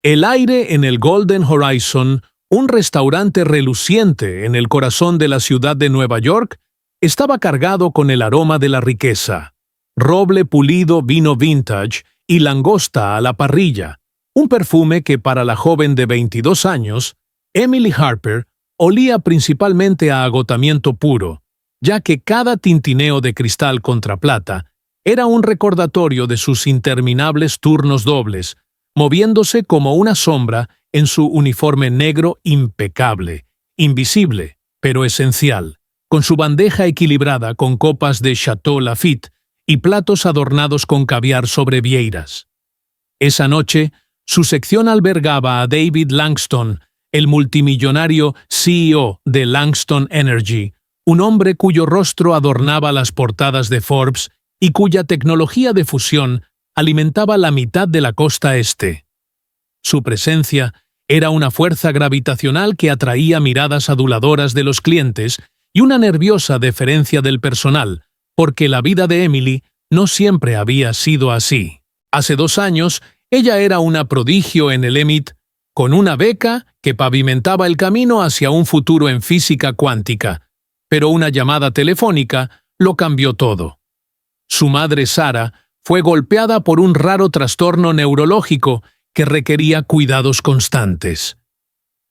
El aire en el Golden Horizon, un restaurante reluciente en el corazón de la ciudad de Nueva York, estaba cargado con el aroma de la riqueza. Roble pulido, vino vintage y langosta a la parrilla, un perfume que para la joven de 22 años, Emily Harper, olía principalmente a agotamiento puro, ya que cada tintineo de cristal contra plata era un recordatorio de sus interminables turnos dobles, moviéndose como una sombra en su uniforme negro impecable, invisible, pero esencial, con su bandeja equilibrada con copas de Chateau Lafite y platos adornados con caviar sobre vieiras. Esa noche, su sección albergaba a David Langston, el multimillonario CEO de Langston Energy, un hombre cuyo rostro adornaba las portadas de Forbes y cuya tecnología de fusión alimentaba la mitad de la costa este. Su presencia era una fuerza gravitacional que atraía miradas aduladoras de los clientes y una nerviosa deferencia del personal, porque la vida de Emily no siempre había sido así. Hace 2 años, ella era una prodigio en el EMIT, con una beca que pavimentaba el camino hacia un futuro en física cuántica, pero una llamada telefónica lo cambió todo. Su madre Sara fue golpeada por un raro trastorno neurológico que requería cuidados constantes.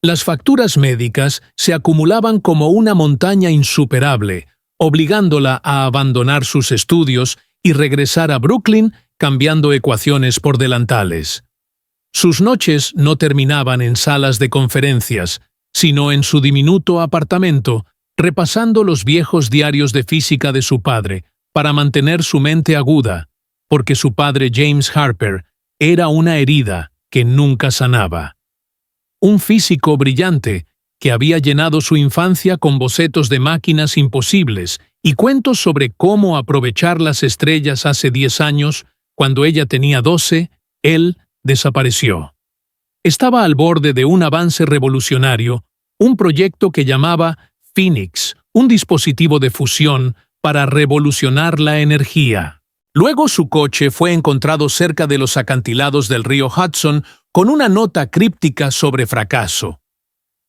Las facturas médicas se acumulaban como una montaña insuperable, obligándola a abandonar sus estudios y regresar a Brooklyn cambiando ecuaciones por delantales. Sus noches no terminaban en salas de conferencias, sino en su diminuto apartamento, repasando los viejos diarios de física de su padre, para mantener su mente aguda, porque su padre James Harper era una herida que nunca sanaba. Un físico brillante que había llenado su infancia con bocetos de máquinas imposibles y cuentos sobre cómo aprovechar las estrellas hace 10 años, cuando ella tenía 12, él desapareció. Estaba al borde de un avance revolucionario, un proyecto que llamaba Phoenix, un dispositivo de fusión para revolucionar la energía. Luego su coche fue encontrado cerca de los acantilados del río Hudson con una nota críptica sobre fracaso.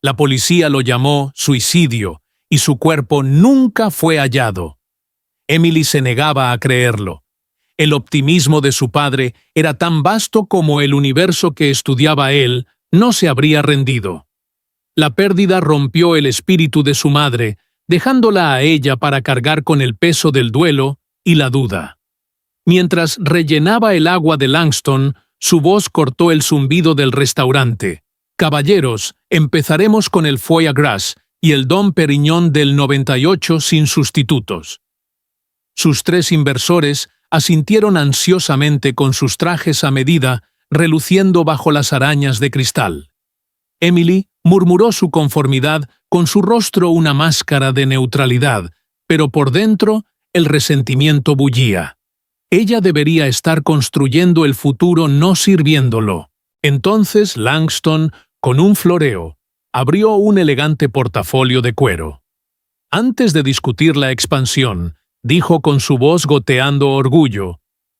La policía lo llamó suicidio y su cuerpo nunca fue hallado. Emily se negaba a creerlo. El optimismo de su padre era tan vasto como el universo que estudiaba él no se habría rendido. La pérdida rompió el espíritu de su madre, dejándola a ella para cargar con el peso del duelo y la duda. Mientras rellenaba el agua de Langston, su voz cortó el zumbido del restaurante. «Caballeros, empezaremos con el foie gras y el Dom Perignon del 98 sin sustitutos». Sus 3 inversores asintieron ansiosamente con sus trajes a medida, reluciendo bajo las arañas de cristal. Emily murmuró su conformidad, con su rostro una máscara de neutralidad, pero por dentro el resentimiento bullía. Ella debería estar construyendo el futuro, no sirviéndolo. Entonces Langston, con un floreo, abrió un elegante portafolio de cuero. Antes de discutir la expansión, dijo con su voz goteando orgullo,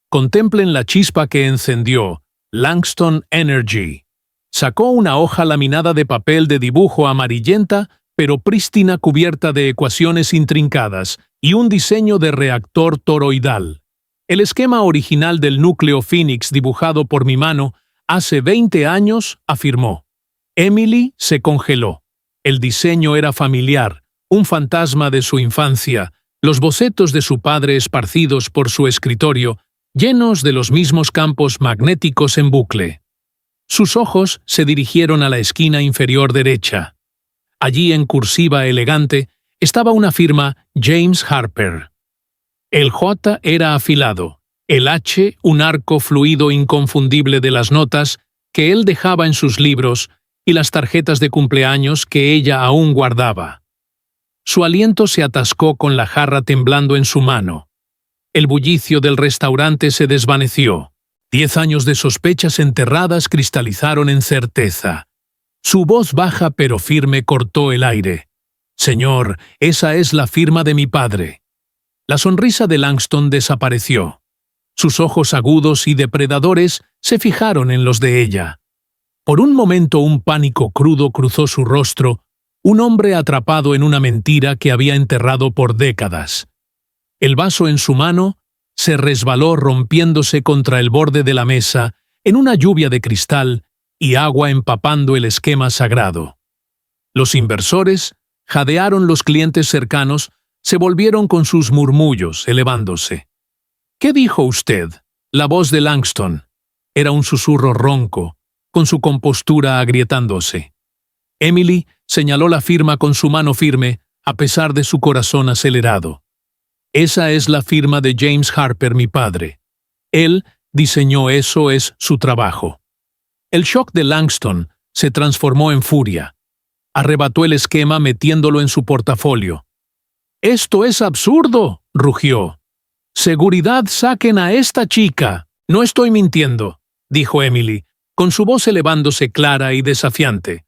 «Contemplen la chispa que encendió, Langston Energy». Sacó una hoja laminada de papel de dibujo amarillenta, pero prístina, cubierta de ecuaciones intrincadas, y un diseño de reactor toroidal. El esquema original del núcleo Phoenix dibujado por mi mano hace 20 años, afirmó. Emily se congeló. El diseño era familiar, un fantasma de su infancia, los bocetos de su padre esparcidos por su escritorio, llenos de los mismos campos magnéticos en bucle. Sus ojos se dirigieron a la esquina inferior derecha. Allí, en cursiva elegante, estaba una firma James Harper. El J era afilado, el H un arco fluido inconfundible de las notas que él dejaba en sus libros y las tarjetas de cumpleaños que ella aún guardaba. Su aliento se atascó con la jarra temblando en su mano. El bullicio del restaurante se desvaneció. 10 años de sospechas enterradas cristalizaron en certeza. Su voz baja pero firme cortó el aire. «Señor, esa es la firma de mi padre». La sonrisa de Langston desapareció. Sus ojos agudos y depredadores se fijaron en los de ella. Por un momento un pánico crudo cruzó su rostro, un hombre atrapado en una mentira que había enterrado por décadas. El vaso en su mano se resbaló rompiéndose contra el borde de la mesa en una lluvia de cristal y agua empapando el esquema sagrado. Los inversores jadearon, los clientes cercanos se volvieron con sus murmullos elevándose. ¿Qué dijo usted? La voz de Langston. Era un susurro ronco, con su compostura agrietándose. Emily señaló la firma con su mano firme, a pesar de su corazón acelerado. Esa es la firma de James Harper, mi padre. Él diseñó eso, es su trabajo. El shock de Langston se transformó en furia. Arrebató el esquema metiéndolo en su portafolio. «¡Esto es absurdo!», rugió. «¡Seguridad, saquen a esta chica!». «No estoy mintiendo», dijo Emily, con su voz elevándose clara y desafiante.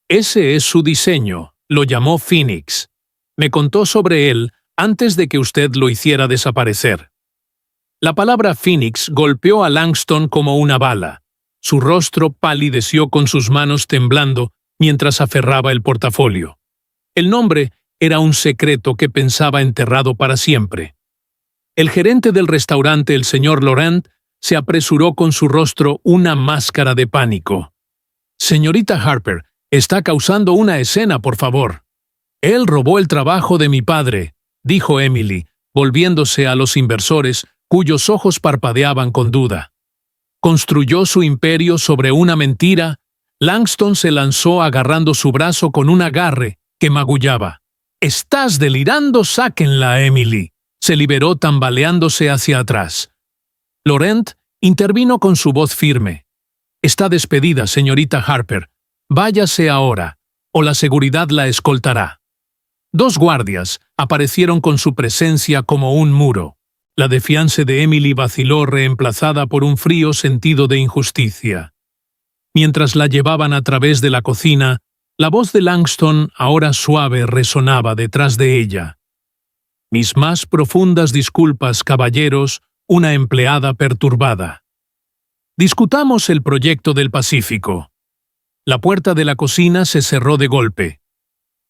«Ese es su diseño», lo llamó Phoenix. «Me contó sobre él antes de que usted lo hiciera desaparecer». La palabra Phoenix golpeó a Langston como una bala. Su rostro palideció con sus manos temblando mientras aferraba el portafolio. El nombre era un secreto que pensaba enterrado para siempre. El gerente del restaurante, el señor Laurent, se apresuró con su rostro una máscara de pánico. «Señorita Harper, está causando una escena, por favor». «Él robó el trabajo de mi padre», dijo Emily, volviéndose a los inversores, cuyos ojos parpadeaban con duda. «Construyó su imperio sobre una mentira». Langston se lanzó agarrando su brazo con un agarre que magullaba. «¡Estás delirando! ¡Sáquenla, Emily!». Se liberó tambaleándose hacia atrás. Laurent intervino con su voz firme. «Está despedida, señorita Harper. Váyase ahora, o la seguridad la escoltará». Dos guardias aparecieron con su presencia como un muro. La defianza de Emily vaciló, reemplazada por un frío sentido de injusticia. Mientras la llevaban a través de la cocina, la voz de Langston, ahora suave, resonaba detrás de ella. «Mis más profundas disculpas, caballeros», una empleada perturbada. «Discutamos el proyecto del Pacífico». La puerta de la cocina se cerró de golpe.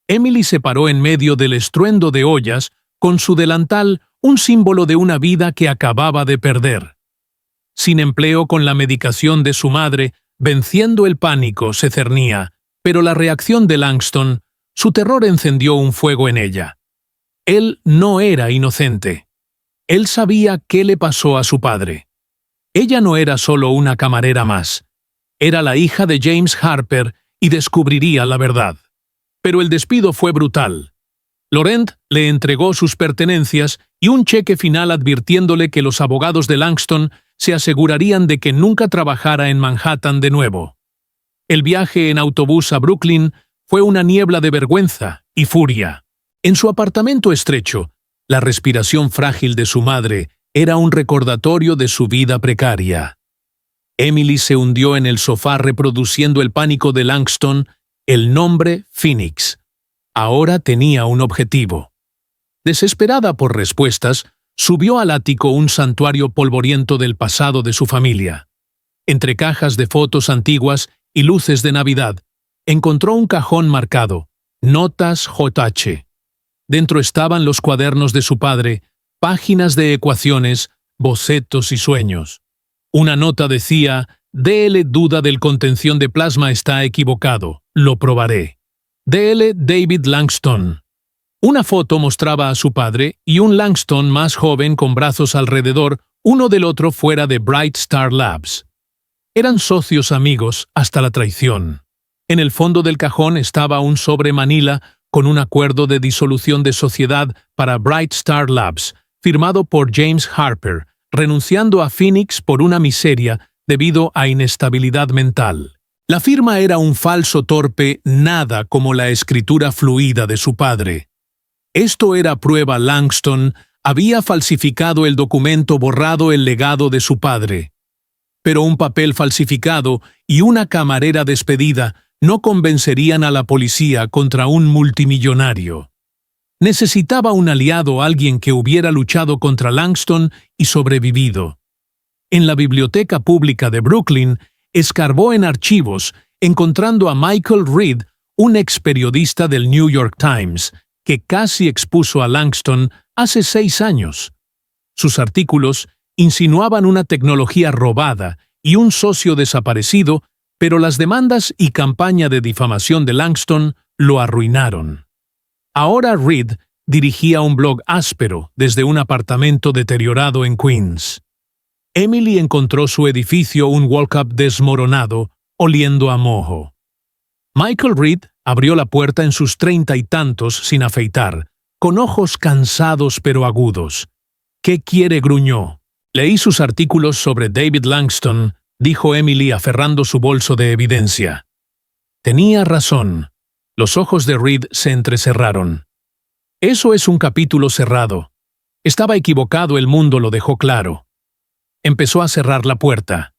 Emily se paró en medio del estruendo de ollas, con su delantal, un símbolo de una vida que acababa de perder. Sin empleo, con la medicación de su madre, venciendo el pánico, se cernía, pero la reacción de Langston, su terror encendió un fuego en ella. Él no era inocente. Él sabía qué le pasó a su padre. Ella no era solo una camarera más. Era la hija de James Harper y descubriría la verdad. Pero el despido fue brutal. Laurent le entregó sus pertenencias y un cheque final advirtiéndole que los abogados de Langston se asegurarían de que nunca trabajara en Manhattan de nuevo. El viaje en autobús a Brooklyn fue una niebla de vergüenza y furia. En su apartamento estrecho, la respiración frágil de su madre era un recordatorio de su vida precaria. Emily se hundió en el sofá reproduciendo el pánico de Langston, el nombre Phoenix. Ahora tenía un objetivo. Desesperada por respuestas, subió al ático, un santuario polvoriento del pasado de su familia. Entre cajas de fotos antiguas y luces de Navidad, encontró un cajón marcado, Notas JH. Dentro estaban los cuadernos de su padre, páginas de ecuaciones, bocetos y sueños. Una nota decía: «DL duda del contención de plasma, está equivocado, lo probaré. DL David Langston». Una foto mostraba a su padre y un Langston más joven con brazos alrededor, uno del otro fuera de Bright Star Labs. Eran socios amigos hasta la traición. En el fondo del cajón estaba un sobre manila con un acuerdo de disolución de sociedad para Bright Star Labs, firmado por James Harper, renunciando a Phoenix por una miseria debido a inestabilidad mental. La firma era un falso torpe, nada como la escritura fluida de su padre. Esto era prueba: Langston había falsificado el documento, borrado el legado de su padre. Pero un papel falsificado y una camarera despedida no convencerían a la policía contra un multimillonario. Necesitaba un aliado, alguien que hubiera luchado contra Langston y sobrevivido. En la biblioteca pública de Brooklyn, escarbó en archivos encontrando a Michael Reed, un ex periodista del New York Times, que casi expuso a Langston hace 6 años. Sus artículos insinuaban una tecnología robada y un socio desaparecido, pero las demandas y campaña de difamación de Langston lo arruinaron. Ahora Reed dirigía un blog áspero desde un apartamento deteriorado en Queens. Emily encontró su edificio un walk-up desmoronado, oliendo a moho. Michael Reed abrió la puerta en sus 30 y tantos sin afeitar, con ojos cansados pero agudos. «¿Qué quiere?», gruñó. «Leí sus artículos sobre David Langston», dijo Emily aferrando su bolso de evidencia. Tenía razón. Los ojos de Reed se entrecerraron. «Eso es un capítulo cerrado. Estaba equivocado, el mundo lo dejó claro». Empezó a cerrar la puerta.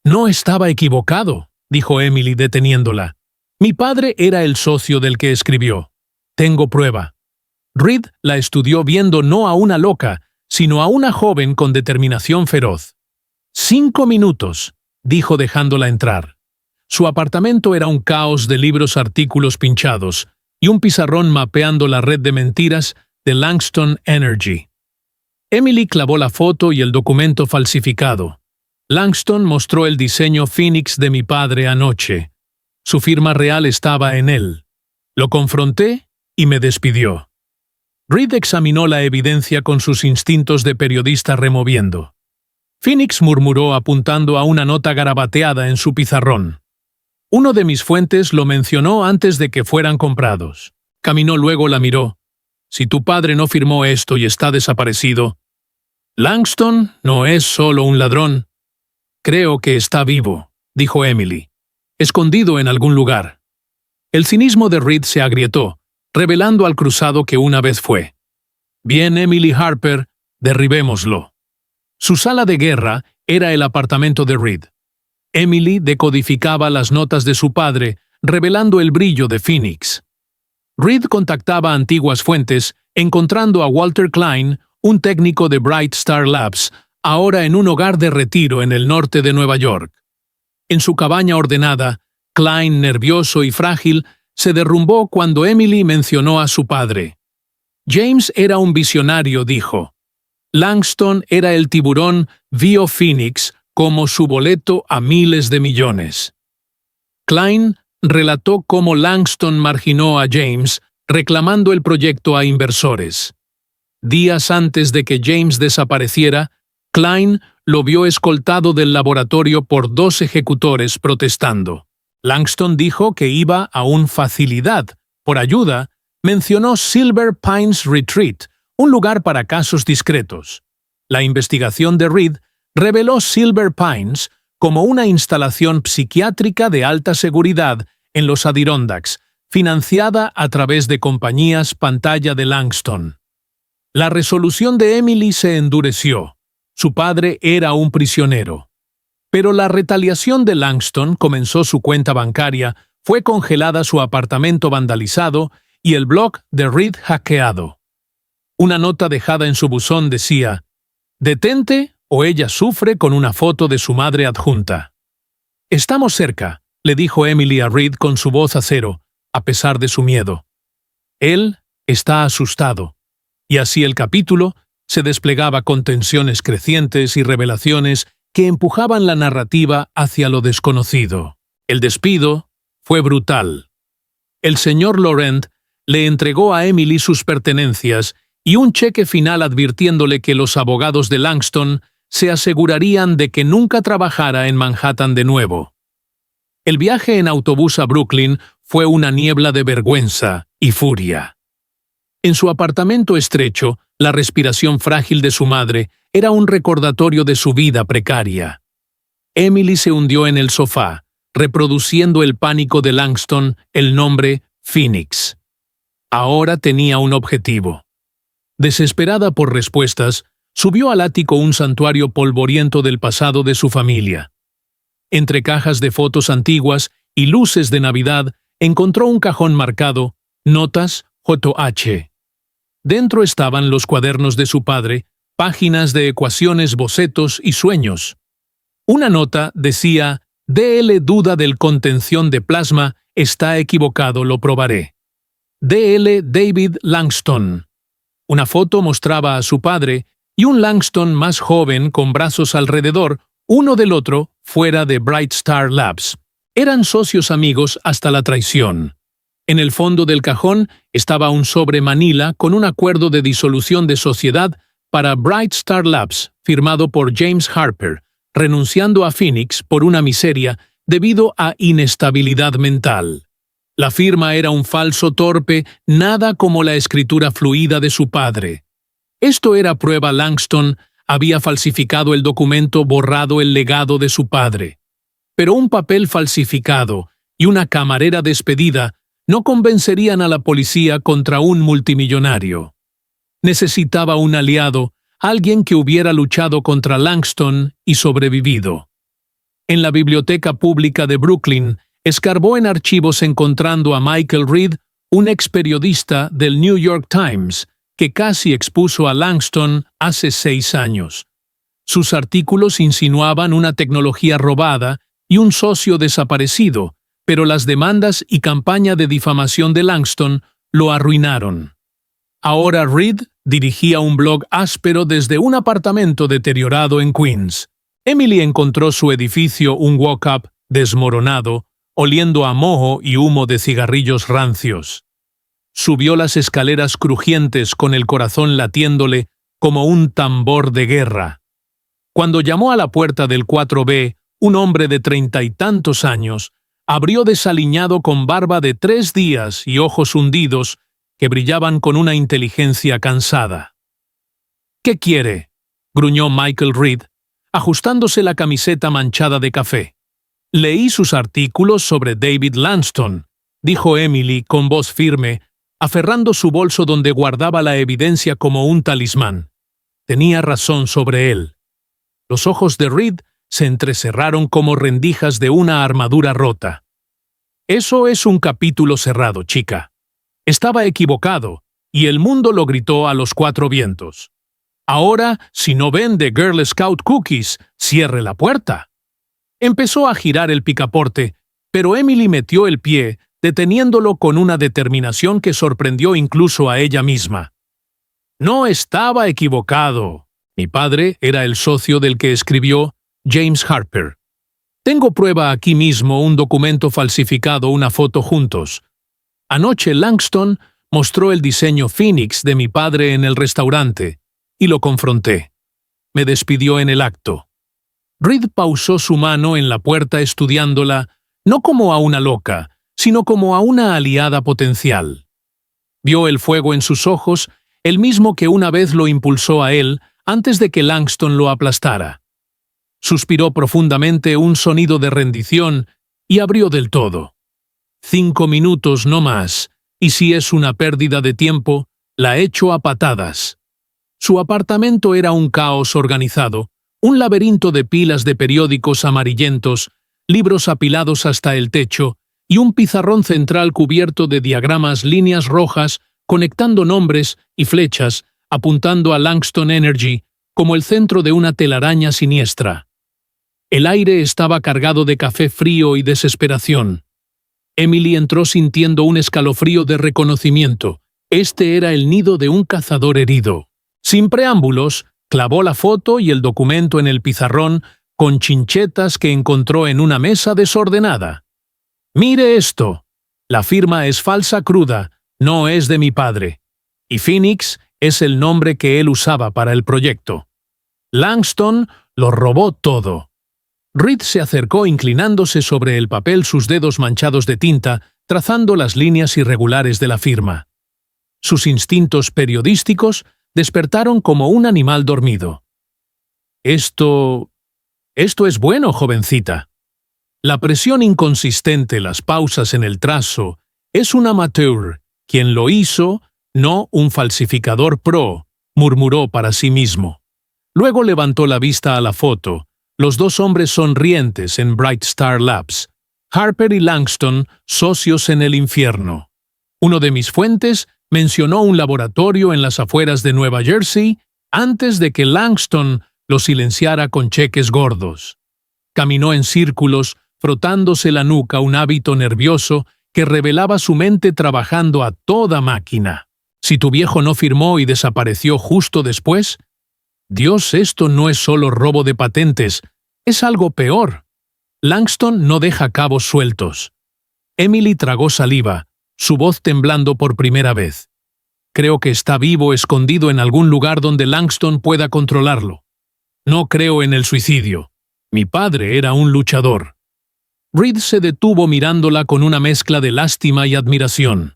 «No estaba equivocado», dijo Emily deteniéndola. «Mi padre era el socio del que escribió. Tengo prueba». Reed la estudió viendo no a una loca, sino a una joven con determinación feroz. 5 minutos, dijo dejándola entrar. Su apartamento era un caos de libros, artículos pinchados y un pizarrón mapeando la red de mentiras de Langston Energy. Emily clavó la foto y el documento falsificado. Langston mostró el diseño Phoenix de mi padre anoche. Su firma real estaba en él. Lo confronté y me despidió. Reed examinó la evidencia con sus instintos de periodista removiendo. Phoenix murmuró apuntando a una nota garabateada en su pizarrón. Uno de mis fuentes lo mencionó antes de que fueran comprados. Caminó, luego la miró. Si tu padre no firmó esto y está desaparecido. Langston no es solo un ladrón. Creo que está vivo, dijo Emily. Escondido en algún lugar. El cinismo de Reed se agrietó, revelando al cruzado que una vez fue. Bien, Emily Harper, derribémoslo. Su sala de guerra era el apartamento de Reed. Emily decodificaba las notas de su padre, revelando el brillo de Phoenix. Reed contactaba antiguas fuentes, encontrando a Walter Klein, un técnico de Bright Star Labs, ahora en un hogar de retiro en el norte de Nueva York. En su cabaña ordenada, Klein, nervioso y frágil, se derrumbó cuando Emily mencionó a su padre. James era un visionario, dijo. Langston era el tiburón, vio Phoenix como su boleto a miles de millones. Klein relató cómo Langston marginó a James, reclamando el proyecto a inversores. Días antes de que James desapareciera, Klein lo vio escoltado del laboratorio por 2 ejecutores protestando. Langston dijo que iba a un facilidad. Por ayuda, mencionó Silver Pines Retreat, un lugar para casos discretos. La investigación de Reed reveló Silver Pines como una instalación psiquiátrica de alta seguridad en los Adirondacks, financiada a través de compañías pantalla de Langston. La resolución de Emily se endureció. Su padre era un prisionero. Pero la retaliación de Langston comenzó su cuenta bancaria, fue congelada su apartamento vandalizado y el blog de Reed hackeado. Una nota dejada en su buzón decía: «Detente o ella sufre», con una foto de su madre adjunta. «Estamos cerca», le dijo Emily a Reed con su voz acero, a pesar de su miedo. Él está asustado. Y así el capítulo se desplegaba con tensiones crecientes y revelaciones que empujaban la narrativa hacia lo desconocido. El despido fue brutal. El señor Laurent le entregó a Emily sus pertenencias y un cheque final advirtiéndole que los abogados de Langston se asegurarían de que nunca trabajara en Manhattan de nuevo. El viaje en autobús a Brooklyn fue una niebla de vergüenza y furia. En su apartamento estrecho, la respiración frágil de su madre era un recordatorio de su vida precaria. Emily se hundió en el sofá, reproduciendo el pánico de Langston, el nombre Phoenix. Ahora tenía un objetivo. Desesperada por respuestas, subió al ático, un santuario polvoriento del pasado de su familia. Entre cajas de fotos antiguas y luces de Navidad, encontró un cajón marcado Notas JH. Dentro estaban los cuadernos de su padre, páginas de ecuaciones, bocetos y sueños. Una nota decía: DL duda del contención de plasma, está equivocado, lo probaré. DL David Langston. Una foto mostraba a su padre y un Langston más joven con brazos alrededor, uno del otro, fuera de Bright Star Labs. Eran socios amigos hasta la traición. En el fondo del cajón estaba un sobre manila con un acuerdo de disolución de sociedad para Bright Star Labs, firmado por James Harper, renunciando a Phoenix por una miseria debido a inestabilidad mental. La firma era un falso torpe, nada como la escritura fluida de su padre. Esto era prueba. Langston había falsificado el documento, borrado el legado de su padre. Pero un papel falsificado y una camarera despedida no convencerían a la policía contra un multimillonario. Necesitaba un aliado, alguien que hubiera luchado contra Langston y sobrevivido. En la biblioteca pública de Brooklyn, escarbó en archivos encontrando a Michael Reed, un ex periodista del New York Times, que casi expuso a Langston hace 6 años. Sus artículos insinuaban una tecnología robada y un socio desaparecido, pero las demandas y campaña de difamación de Langston lo arruinaron. Ahora Reed dirigía un blog áspero desde un apartamento deteriorado en Queens. Emily encontró su edificio un walk-up desmoronado, oliendo a moho y humo de cigarrillos rancios. Subió las escaleras crujientes con el corazón latiéndole como un tambor de guerra. Cuando llamó a la puerta del 4B, un hombre de 30 y tantos años abrió desaliñado con barba de 3 días y ojos hundidos que brillaban con una inteligencia cansada. «¿Qué quiere?», gruñó Michael Reed, ajustándose la camiseta manchada de café. «Leí sus artículos sobre David Langston», dijo Emily con voz firme, aferrando su bolso donde guardaba la evidencia como un talismán. Tenía razón sobre él. Los ojos de Reed se entrecerraron como rendijas de una armadura rota. «Eso es un capítulo cerrado, chica. Estaba equivocado, y el mundo lo gritó a los 4 vientos. Ahora, si no vende Girl Scout cookies, cierre la puerta». Empezó a girar el picaporte, pero Emily metió el pie, deteniéndolo con una determinación que sorprendió incluso a ella misma. «No estaba equivocado. Mi padre era el socio del que escribió James Harper. Tengo prueba aquí mismo, un documento falsificado, una foto juntos. Anoche Langston mostró el diseño Phoenix de mi padre en el restaurante, y lo confronté. Me despidió en el acto». Reed pausó su mano en la puerta estudiándola, no como a una loca, sino como a una aliada potencial. Vio el fuego en sus ojos, el mismo que una vez lo impulsó a él antes de que Langston lo aplastara. Suspiró profundamente, un sonido de rendición, y abrió del todo. 5 minutos no más, y si es una pérdida de tiempo, la echo a patadas. Su apartamento era un caos organizado, un laberinto de pilas de periódicos amarillentos, libros apilados hasta el techo, y un pizarrón central cubierto de diagramas, líneas rojas, conectando nombres y flechas, apuntando a Langston Energy, como el centro de una telaraña siniestra. El aire estaba cargado de café frío y desesperación. Emily entró sintiendo un escalofrío de reconocimiento. Este era el nido de un cazador herido. Sin preámbulos, clavó la foto y el documento en el pizarrón con chinchetas que encontró en una mesa desordenada. «Mire esto. La firma es falsa cruda, no es de mi padre. Y Phoenix es el nombre que él usaba para el proyecto. Langston lo robó todo». Reed se acercó inclinándose sobre el papel, sus dedos manchados de tinta, trazando las líneas irregulares de la firma. Sus instintos periodísticos despertaron como un animal dormido. Esto es bueno, jovencita. La presión inconsistente, las pausas en el trazo, es un amateur. Quien lo hizo, no un falsificador pro, murmuró para sí mismo. Luego levantó la vista a la foto. Los 2 hombres sonrientes en Bright Star Labs. Harper y Langston, socios en el infierno. Uno de mis fuentes mencionó un laboratorio en las afueras de Nueva Jersey antes de que Langston lo silenciara con cheques gordos. Caminó en círculos, frotándose la nuca, un hábito nervioso que revelaba su mente trabajando a toda máquina. Si tu viejo no firmó y desapareció justo después, Dios, esto no es solo robo de patentes, es algo peor. Langston no deja cabos sueltos. Emily tragó saliva, su voz temblando por primera vez. Creo que está vivo, escondido en algún lugar donde Langston pueda controlarlo. No creo en el suicidio. Mi padre era un luchador. Reed se detuvo mirándola con una mezcla de lástima y admiración.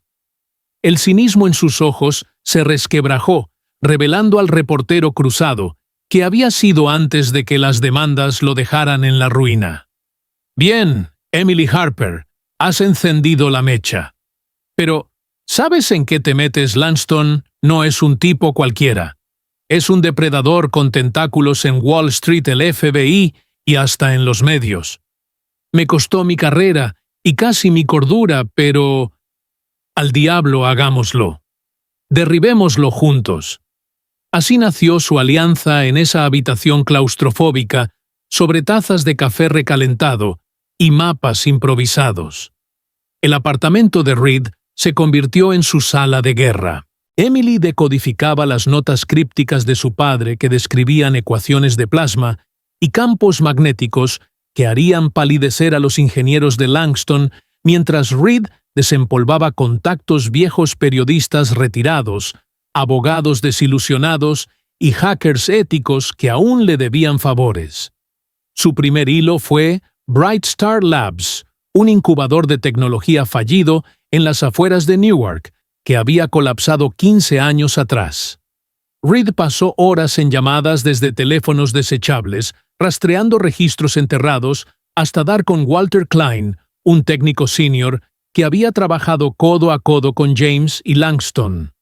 El cinismo en sus ojos se resquebrajó, revelando al reportero cruzado, que había sido antes de que las demandas lo dejaran en la ruina. Bien, Emily Harper, has encendido la mecha. Pero, ¿sabes en qué te metes? Langston no es un tipo cualquiera. Es un depredador con tentáculos en Wall Street, el FBI y hasta en los medios. Me costó mi carrera y casi mi cordura, pero... Al diablo hagámoslo. Derribémoslo juntos. Así nació su alianza en esa habitación claustrofóbica, sobre tazas de café recalentado y mapas improvisados. El apartamento de Reed se convirtió en su sala de guerra. Emily decodificaba las notas crípticas de su padre que describían ecuaciones de plasma y campos magnéticos que harían palidecer a los ingenieros de Langston, mientras Reed desempolvaba contactos viejos, periodistas retirados, abogados desilusionados y hackers éticos que aún le debían favores. Su primer hilo fue Bright Star Labs, un incubador de tecnología fallido en las afueras de Newark, que había colapsado 15 años atrás. Reed pasó horas en llamadas desde teléfonos desechables, rastreando registros enterrados, hasta dar con Walter Klein, un técnico senior que había trabajado codo a codo con James y Langston.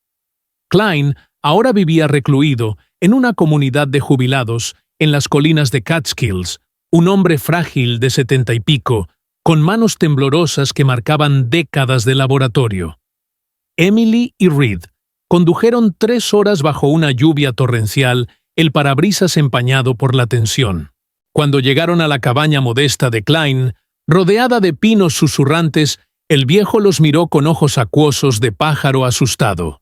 Klein ahora vivía recluido en una comunidad de jubilados en las colinas de Catskills, un hombre frágil de 70 y pico, con manos temblorosas que marcaban décadas de laboratorio. Emily y Reed condujeron 3 horas bajo una lluvia torrencial, el parabrisas empañado por la tensión. Cuando llegaron a la cabaña modesta de Klein, rodeada de pinos susurrantes, el viejo los miró con ojos acuosos de pájaro asustado.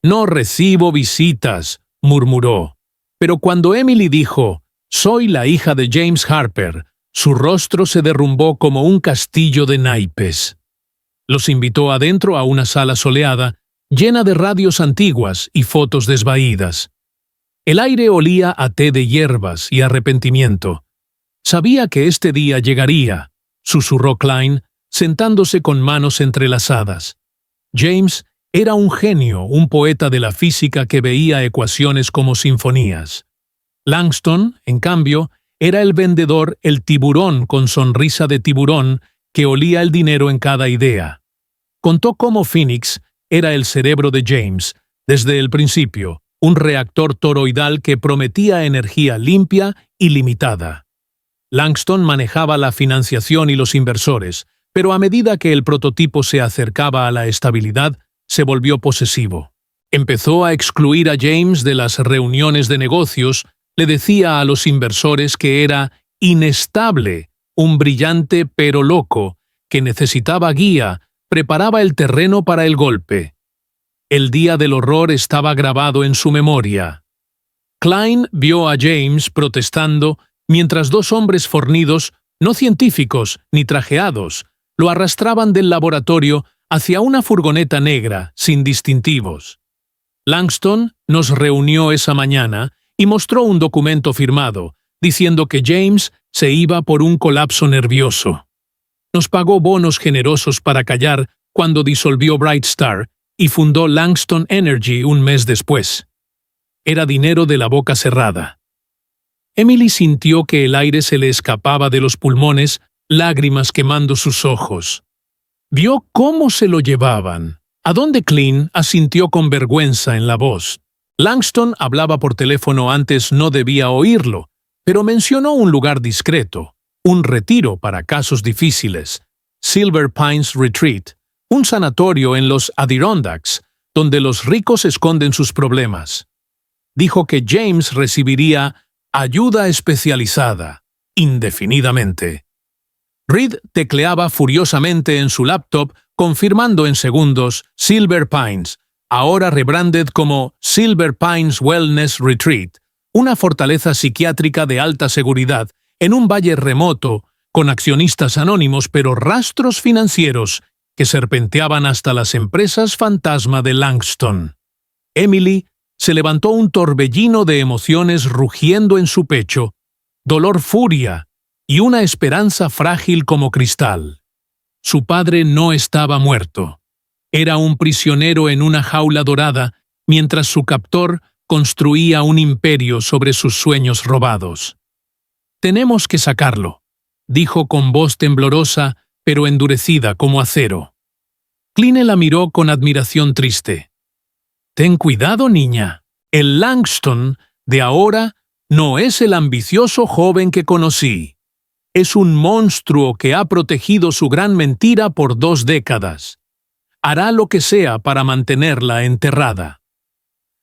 «No recibo visitas», murmuró. Pero cuando Emily dijo, «Soy la hija de James Harper», su rostro se derrumbó como un castillo de naipes. Los invitó adentro a una sala soleada, llena de radios antiguas y fotos desvaídas. El aire olía a té de hierbas y arrepentimiento. Sabía que este día llegaría, susurró Klein, sentándose con manos entrelazadas. James era un genio, un poeta de la física que veía ecuaciones como sinfonías. Langston, en cambio, era el vendedor, el tiburón con sonrisa de tiburón que olía el dinero en cada idea. Contó cómo Phoenix era el cerebro de James, desde el principio, un reactor toroidal que prometía energía limpia y limitada. Langston manejaba la financiación y los inversores, pero a medida que el prototipo se acercaba a la estabilidad, se volvió posesivo. Empezó a excluir a James de las reuniones de negocios, le decía a los inversores que era inestable, un brillante pero loco, que necesitaba guía, preparaba el terreno para el golpe. El día del horror estaba grabado en su memoria. Klein vio a James protestando mientras 2 hombres fornidos, no científicos ni trajeados, lo arrastraban del laboratorio hacia una furgoneta negra, sin distintivos. Langston nos reunió esa mañana y mostró un documento firmado, diciendo que James se iba por un colapso nervioso. Nos pagó bonos generosos para callar cuando disolvió Bright Star y fundó Langston Energy un mes después. Era dinero de la boca cerrada. Emily sintió que el aire se le escapaba de los pulmones, lágrimas quemando sus ojos. Vio cómo se lo llevaban, a donde Klein asintió con vergüenza en la voz. Langston hablaba por teléfono, antes no debía oírlo, pero mencionó un lugar discreto, un retiro para casos difíciles, Silver Pines Retreat, un sanatorio en los Adirondacks, donde los ricos esconden sus problemas. Dijo que James recibiría ayuda especializada, indefinidamente. Reed tecleaba furiosamente en su laptop, confirmando en segundos Silver Pines, ahora rebranded como Silver Pines Wellness Retreat, una fortaleza psiquiátrica de alta seguridad en un valle remoto, con accionistas anónimos pero rastros financieros que serpenteaban hasta las empresas fantasma de Langston. Emily se levantó un torbellino de emociones rugiendo en su pecho, dolor, furia y una esperanza frágil como cristal. Su padre no estaba muerto. Era un prisionero en una jaula dorada, mientras su captor construía un imperio sobre sus sueños robados. «Tenemos que sacarlo», dijo con voz temblorosa, pero endurecida como acero. Kline la miró con admiración triste. «Ten cuidado, niña. El Langston de ahora no es el ambicioso joven que conocí. Es un monstruo que ha protegido su gran mentira por 2 décadas. Hará lo que sea para mantenerla enterrada».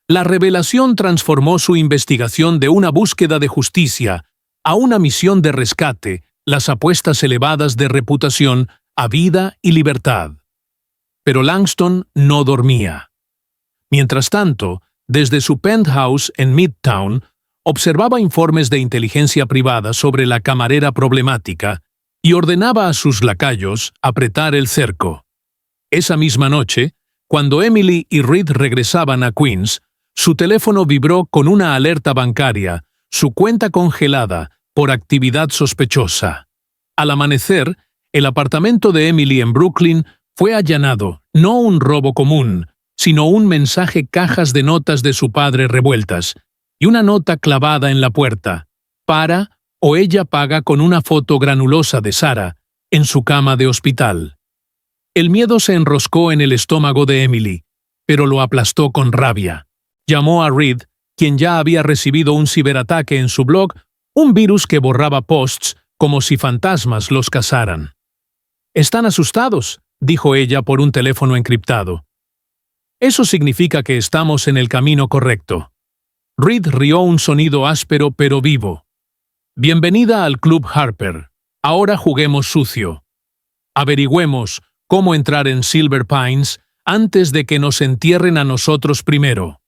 La revelación transformó su investigación de una búsqueda de justicia a una misión de rescate, las apuestas elevadas de reputación a vida y libertad. Pero Langston no dormía. Mientras tanto, desde su penthouse en Midtown, observaba informes de inteligencia privada sobre la camarera problemática y ordenaba a sus lacayos apretar el cerco. Esa misma noche, cuando Emily y Reed regresaban a Queens, su teléfono vibró con una alerta bancaria, su cuenta congelada por actividad sospechosa. Al amanecer, el apartamento de Emily en Brooklyn fue allanado, no un robo común, sino un mensaje cajas de notas de su padre revueltas, y una nota clavada en la puerta: «Para o ella paga», con una foto granulosa de Sarah en su cama de hospital. El miedo se enroscó en el estómago de Emily, pero lo aplastó con rabia. Llamó a Reed, quien ya había recibido un ciberataque en su blog, un virus que borraba posts como si fantasmas los cazaran. «Están asustados», dijo ella por un teléfono encriptado. «Eso significa que estamos en el camino correcto». Reed rió un sonido áspero pero vivo. «Bienvenida al Club Harper. Ahora juguemos sucio. Averigüemos cómo entrar en Silver Pines antes de que nos entierren a nosotros primero».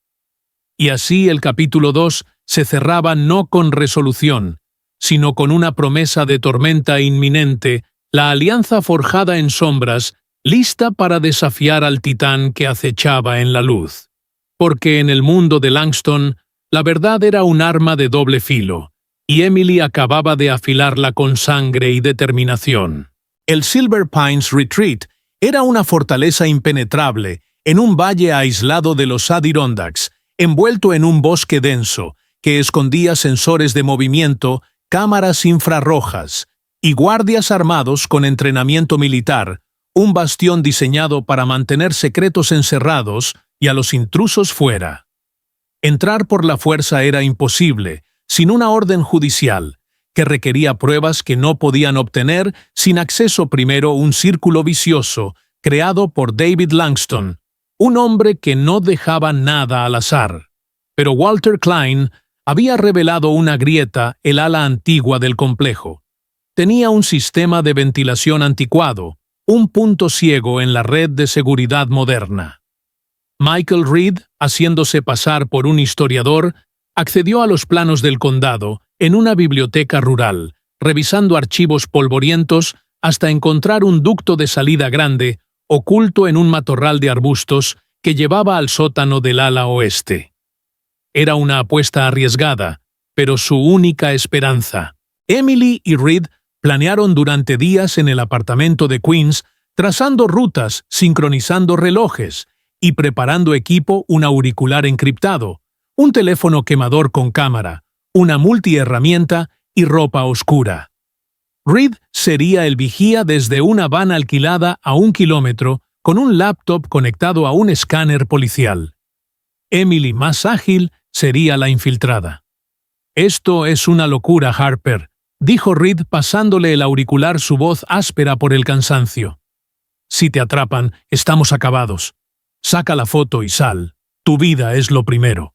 Y así el capítulo 2 se cerraba no con resolución, sino con una promesa de tormenta inminente, la alianza forjada en sombras, lista para desafiar al titán que acechaba en la luz. Porque en el mundo de Langston, la verdad era un arma de doble filo, y Emily acababa de afilarla con sangre y determinación. El Silver Pines Retreat era una fortaleza impenetrable en un valle aislado de los Adirondacks, envuelto en un bosque denso, que escondía sensores de movimiento, cámaras infrarrojas y guardias armados con entrenamiento militar, un bastión diseñado para mantener secretos encerrados y a los intrusos fuera. Entrar por la fuerza era imposible, sin una orden judicial, que requería pruebas que no podían obtener sin acceso primero a un círculo vicioso creado por David Langston, un hombre que no dejaba nada al azar. Pero Walter Klein había revelado una grieta, el ala antigua del complejo. Tenía un sistema de ventilación anticuado, un punto ciego en la red de seguridad moderna. Michael Reed, haciéndose pasar por un historiador, accedió a los planos del condado en una biblioteca rural, revisando archivos polvorientos hasta encontrar un ducto de salida grande, oculto en un matorral de arbustos que llevaba al sótano del ala oeste. Era una apuesta arriesgada, pero su única esperanza. Emily y Reed planearon durante días en el apartamento de Queens, trazando rutas, sincronizando relojes y preparando equipo: un auricular encriptado, un teléfono quemador con cámara, una multiherramienta y ropa oscura. Reed sería el vigía desde una van alquilada a 1 kilómetro, con un laptop conectado a un escáner policial. Emily, más ágil, sería la infiltrada. «Esto es una locura, Harper», dijo Reed pasándole el auricular, su voz áspera por el cansancio. «Si te atrapan, estamos acabados. Saca la foto y sal. Tu vida es lo primero».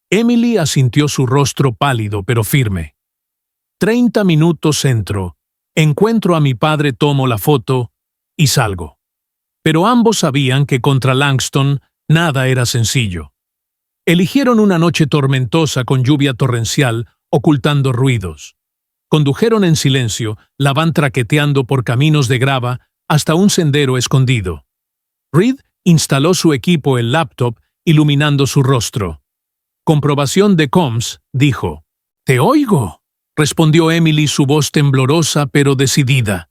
Emily asintió, su rostro pálido pero firme. 30 minutos entró, Encuentro a mi padre, tomo la foto y salgo. Pero ambos sabían que contra Langston nada era sencillo. Eligieron una noche tormentosa con lluvia torrencial, ocultando ruidos. Condujeron en silencio, la van traqueteando por caminos de grava hasta un sendero escondido. Reed instaló su equipo, el laptop, iluminando su rostro. Comprobación de comms, dijo. «Te oigo», respondió Emily, su voz temblorosa pero decidida.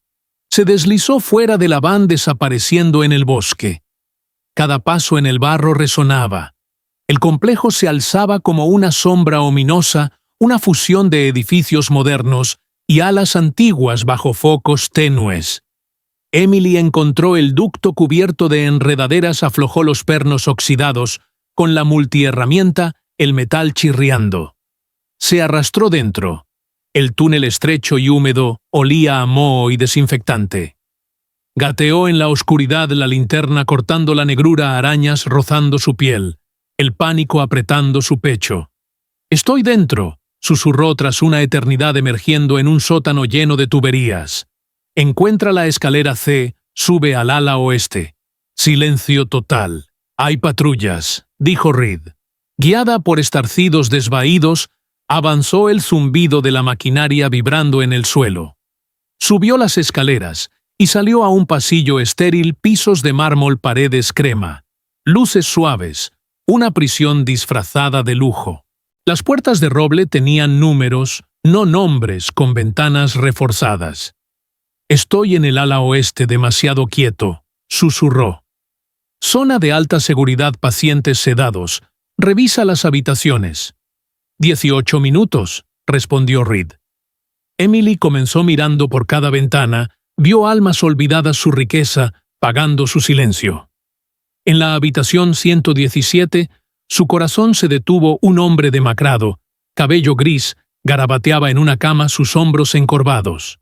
Se deslizó fuera de la van, desapareciendo en el bosque. Cada paso en el barro resonaba. El complejo se alzaba como una sombra ominosa, una fusión de edificios modernos y alas antiguas bajo focos tenues. Emily encontró el ducto cubierto de enredaderas, aflojó los pernos oxidados, con la multiherramienta, el metal chirriando. Se arrastró dentro. El túnel estrecho y húmedo olía a moho y desinfectante. Gateó en la oscuridad, la linterna cortando la negrura, arañas rozando su piel, el pánico apretando su pecho. «Estoy dentro», susurró tras una eternidad, emergiendo en un sótano lleno de tuberías. Encuentra la escalera C, sube al ala oeste. Silencio total. «Hay patrullas», dijo Reed. Guiada por estarcidos desvaídos, avanzó, el zumbido de la maquinaria vibrando en el suelo. Subió las escaleras y salió a un pasillo estéril, pisos de mármol, paredes crema, luces suaves, una prisión disfrazada de lujo. Las puertas de roble tenían números, no nombres, con ventanas reforzadas. «Estoy en el ala oeste, demasiado quieto», susurró. «Zona de alta seguridad, pacientes sedados. Revisa las habitaciones». 18 minutos, respondió Reed. Emily comenzó mirando por cada ventana, vio almas olvidadas, su riqueza, pagando su silencio. En la habitación 117, su corazón se detuvo. Un hombre demacrado, cabello gris, garabateaba en una cama, sus hombros encorvados.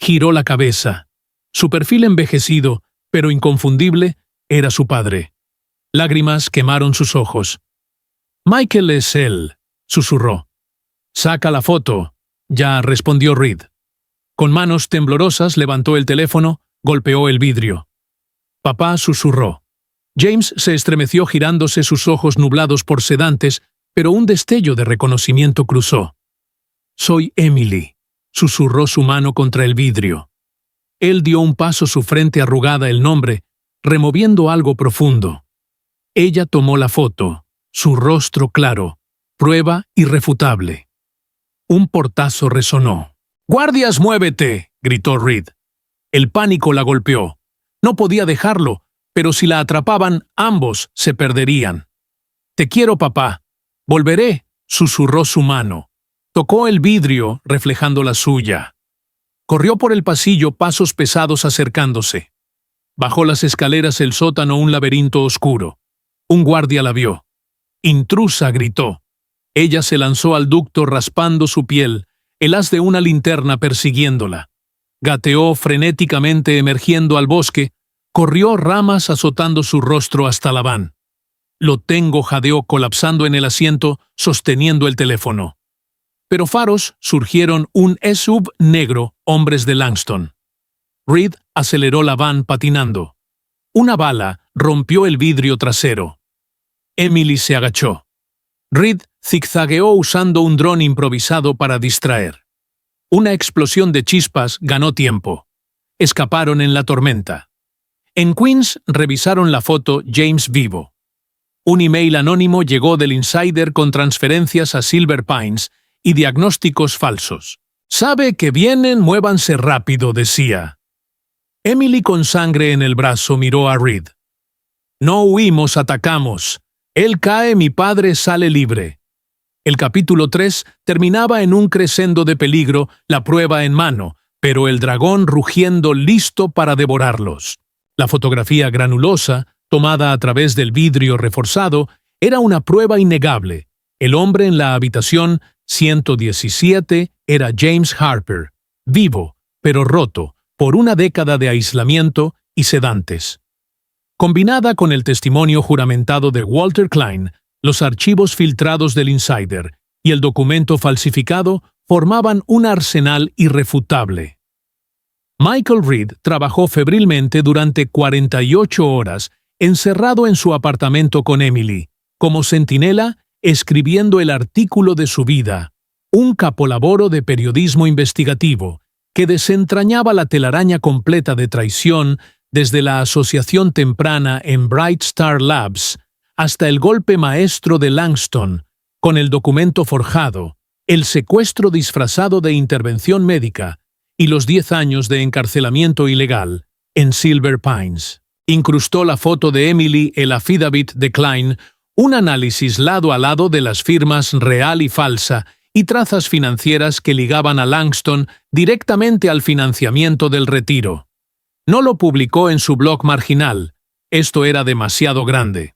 Giró la cabeza. Su perfil envejecido, pero inconfundible, era su padre. Lágrimas quemaron sus ojos. «Michael es él», susurró. «Saca la foto», ya, respondió Reed. Con manos temblorosas levantó el teléfono, golpeó el vidrio. «Papá», susurró. James se estremeció, girándose, sus ojos nublados por sedantes, pero un destello de reconocimiento cruzó. «Soy Emily», susurró, su mano contra el vidrio. Él dio un paso, su frente arrugada, el nombre, removiendo algo profundo. Ella tomó la foto, su rostro claro, prueba irrefutable. Un portazo resonó. «¡Guardias, muévete!», gritó Reed. El pánico la golpeó. No podía dejarlo, pero si la atrapaban, ambos se perderían. «Te quiero, papá. Volveré», susurró su mano. Tocó el vidrio, reflejando la suya. Corrió por el pasillo, pasos pesados acercándose. Bajó las escaleras, el sótano, un laberinto oscuro. Un guardia la vio. «¡Intrusa!», gritó. Ella se lanzó al ducto, raspando su piel, el haz de una linterna persiguiéndola. Gateó frenéticamente, emergiendo al bosque, corrió, ramas azotando su rostro, hasta la van. «Lo tengo», jadeó, colapsando en el asiento, sosteniendo el teléfono. Pero faros surgieron, un SUV negro, hombres de Langston. Reed aceleró la van, patinando. Una bala rompió el vidrio trasero. Emily se agachó. Reed zigzagueó usando un dron improvisado para distraer. Una explosión de chispas ganó tiempo. Escaparon en la tormenta. En Queens revisaron la foto, James vivo. Un email anónimo llegó del insider con transferencias a Silver Pines y diagnósticos falsos. «Sabe que vienen, muévanse rápido», decía. Emily, con sangre en el brazo, miró a Reed. «No huimos, atacamos. Él cae, mi padre sale libre». El capítulo 3 terminaba en un crescendo de peligro, la prueba en mano, pero el dragón rugiendo, listo para devorarlos. La fotografía granulosa, tomada a través del vidrio reforzado, era una prueba innegable. El hombre en la habitación 117 era James Harper, vivo, pero roto, por una década de aislamiento y sedantes. Combinada con el testimonio juramentado de Walter Klein, los archivos filtrados del insider y el documento falsificado formaban un arsenal irrefutable. Michael Reed trabajó febrilmente durante 48 horas, encerrado en su apartamento con Emily, como centinela, escribiendo el artículo de su vida, un capolaboro de periodismo investigativo, que desentrañaba la telaraña completa de traición desde la asociación temprana en Bright Star Labs hasta el golpe maestro de Langston, con el documento forjado, el secuestro disfrazado de intervención médica y los 10 años de encarcelamiento ilegal en Silver Pines. Incrustó la foto de Emily, el affidavit de Klein, un análisis lado a lado de las firmas real y falsa y trazas financieras que ligaban a Langston directamente al financiamiento del retiro. No lo publicó en su blog marginal, esto era demasiado grande.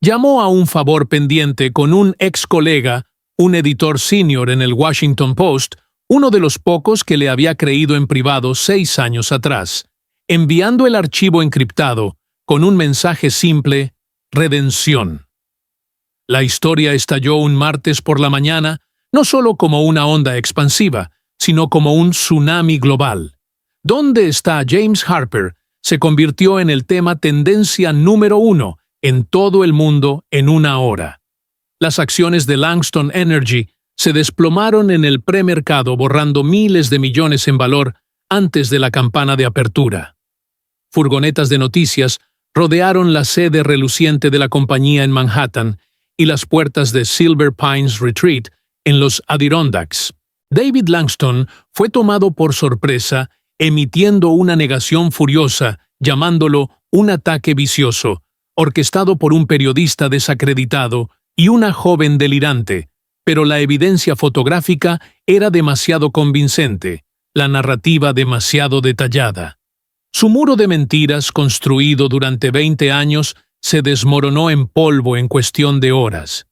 Llamó a un favor pendiente con un ex colega, un editor senior en el Washington Post, uno de los pocos que le había creído en privado 6 años atrás, enviando el archivo encriptado con un mensaje simple: redención. La historia estalló un martes por la mañana, no solo como una onda expansiva, sino como un tsunami global. ¿Dónde está James Harper? Se convirtió en el tema tendencia número 1 en todo el mundo en una hora. Las acciones de Langston Energy se desplomaron en el premercado, borrando miles de millones en valor antes de la campana de apertura. Furgonetas de noticias rodearon la sede reluciente de la compañía en Manhattan y las puertas de Silver Pines Retreat en los Adirondacks. David Langston fue tomado por sorpresa, emitiendo una negación furiosa, llamándolo un ataque vicioso, orquestado por un periodista desacreditado y una joven delirante, pero la evidencia fotográfica era demasiado convincente, la narrativa demasiado detallada. Su muro de mentiras, construido durante 20 años, se desmoronó en polvo en cuestión de horas.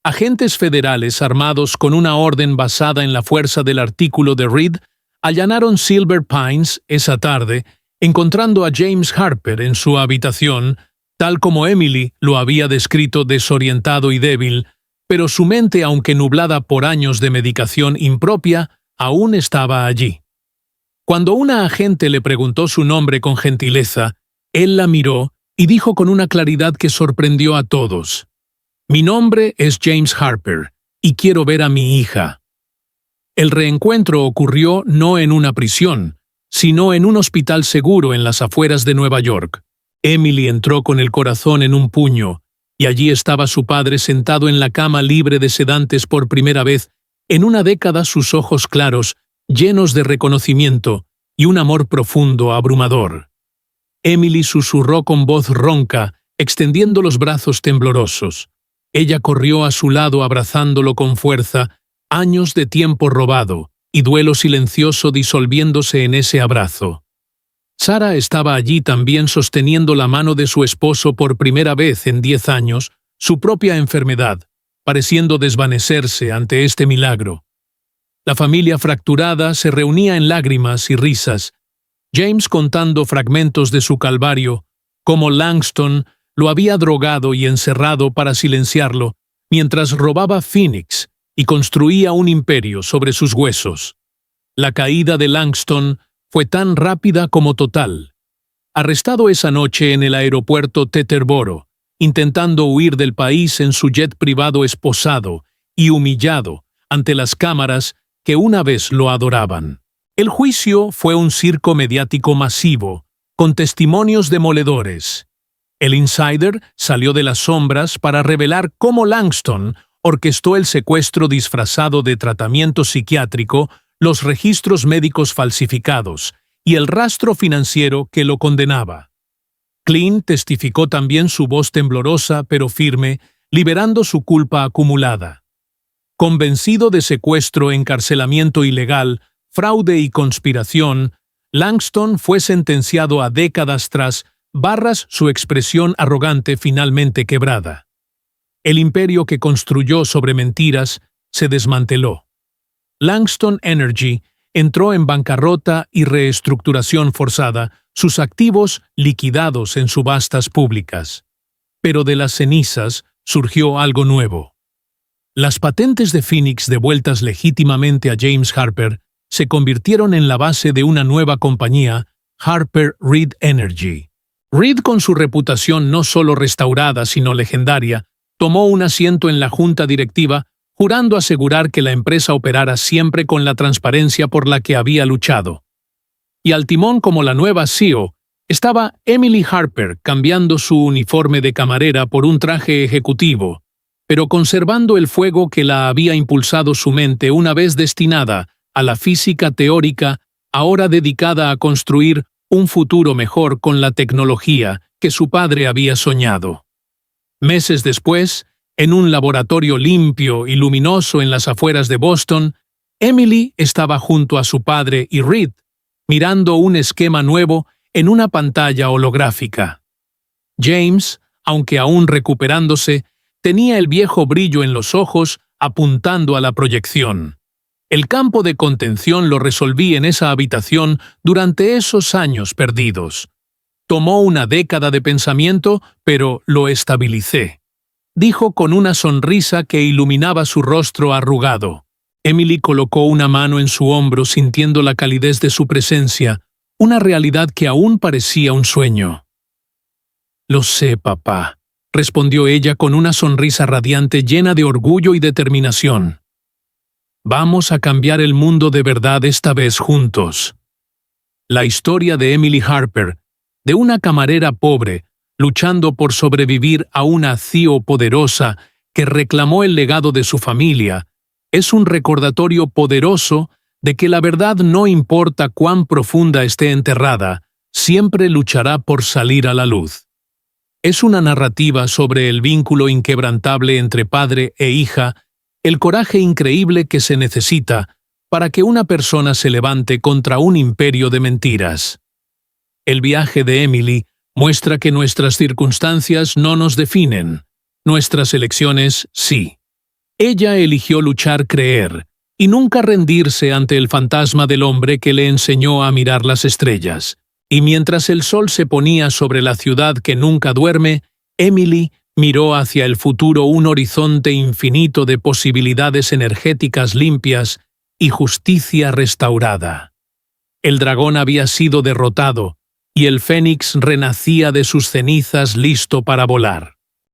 Agentes federales armados con una orden basada en la fuerza del artículo de Reed allanaron Silver Pines esa tarde, encontrando a James Harper en su habitación, tal como Emily lo había descrito, desorientado y débil, pero su mente, aunque nublada por años de medicación impropia, aún estaba allí. Cuando una agente le preguntó su nombre con gentileza, él la miró y dijo con una claridad que sorprendió a todos: «Mi nombre es James Harper, y quiero ver a mi hija». El reencuentro ocurrió no en una prisión, sino en un hospital seguro en las afueras de Nueva York. Emily entró con el corazón en un puño, y allí estaba su padre sentado en la cama libre de sedantes por primera vez en una década, sus ojos claros, llenos de reconocimiento y un amor profundo, abrumador. Emily susurró con voz ronca, extendiendo los brazos temblorosos. Ella corrió a su lado abrazándolo con fuerza, años de tiempo robado y duelo silencioso disolviéndose en ese abrazo. Sarah estaba allí también, sosteniendo la mano de su esposo por primera vez en 10 años, su propia enfermedad, pareciendo desvanecerse ante este milagro. La familia fracturada se reunía en lágrimas y risas, James contando fragmentos de su calvario, cómo Langston lo había drogado y encerrado para silenciarlo, mientras robaba Phoenix y construía un imperio sobre sus huesos. La caída de Langston fue tan rápida como total. Arrestado esa noche en el aeropuerto Teterboro, intentando huir del país en su jet privado esposado y humillado ante las cámaras que una vez lo adoraban. El juicio fue un circo mediático masivo, con testimonios demoledores. El Insider salió de las sombras para revelar cómo Langston orquestó el secuestro disfrazado de tratamiento psiquiátrico, los registros médicos falsificados y el rastro financiero que lo condenaba. Klein testificó también, su voz temblorosa pero firme, liberando su culpa acumulada. Convencido de secuestro, encarcelamiento ilegal, fraude y conspiración, Langston fue sentenciado a décadas tras su expresión arrogante finalmente quebrada. El imperio que construyó sobre mentiras se desmanteló. Langston Energy entró en bancarrota y reestructuración forzada, sus activos liquidados en subastas públicas. Pero de las cenizas surgió algo nuevo. Las patentes de Phoenix, devueltas legítimamente a James Harper, se convirtieron en la base de una nueva compañía, Harper Reed Energy. Reed, con su reputación no solo restaurada sino legendaria, tomó un asiento en la junta directiva, jurando asegurar que la empresa operara siempre con la transparencia por la que había luchado. Y al timón como la nueva CEO, estaba Emily Harper, cambiando su uniforme de camarera por un traje ejecutivo, pero conservando el fuego que la había impulsado su mente una vez destinada a la física teórica, ahora dedicada a construir un futuro mejor con la tecnología que su padre había soñado. Meses después, en un laboratorio limpio y luminoso en las afueras de Boston, Emily estaba junto a su padre y Reed, mirando un esquema nuevo en una pantalla holográfica. James, aunque aún recuperándose, tenía el viejo brillo en los ojos apuntando a la proyección. El campo de contención lo resolví en esa habitación durante esos años perdidos. Tomó una década de pensamiento, pero lo estabilicé, dijo con una sonrisa que iluminaba su rostro arrugado. Emily colocó una mano en su hombro sintiendo la calidez de su presencia, una realidad que aún parecía un sueño. «Lo sé, papá», respondió ella con una sonrisa radiante llena de orgullo y determinación. «Vamos a cambiar el mundo de verdad esta vez juntos». La historia de Emily Harper, de una camarera pobre, luchando por sobrevivir a una CEO poderosa que reclamó el legado de su familia, es un recordatorio poderoso de que la verdad, no importa cuán profunda esté enterrada, siempre luchará por salir a la luz. Es una narrativa sobre el vínculo inquebrantable entre padre e hija, el coraje increíble que se necesita para que una persona se levante contra un imperio de mentiras. El viaje de Emily muestra que nuestras circunstancias no nos definen, nuestras elecciones sí. Ella eligió luchar, creer, y nunca rendirse ante el fantasma del hombre que le enseñó a mirar las estrellas. Y mientras el sol se ponía sobre la ciudad que nunca duerme, Emily miró hacia el futuro, un horizonte infinito de posibilidades energéticas limpias y justicia restaurada. El dragón había sido derrotado, y el fénix renacía de sus cenizas listo para volar.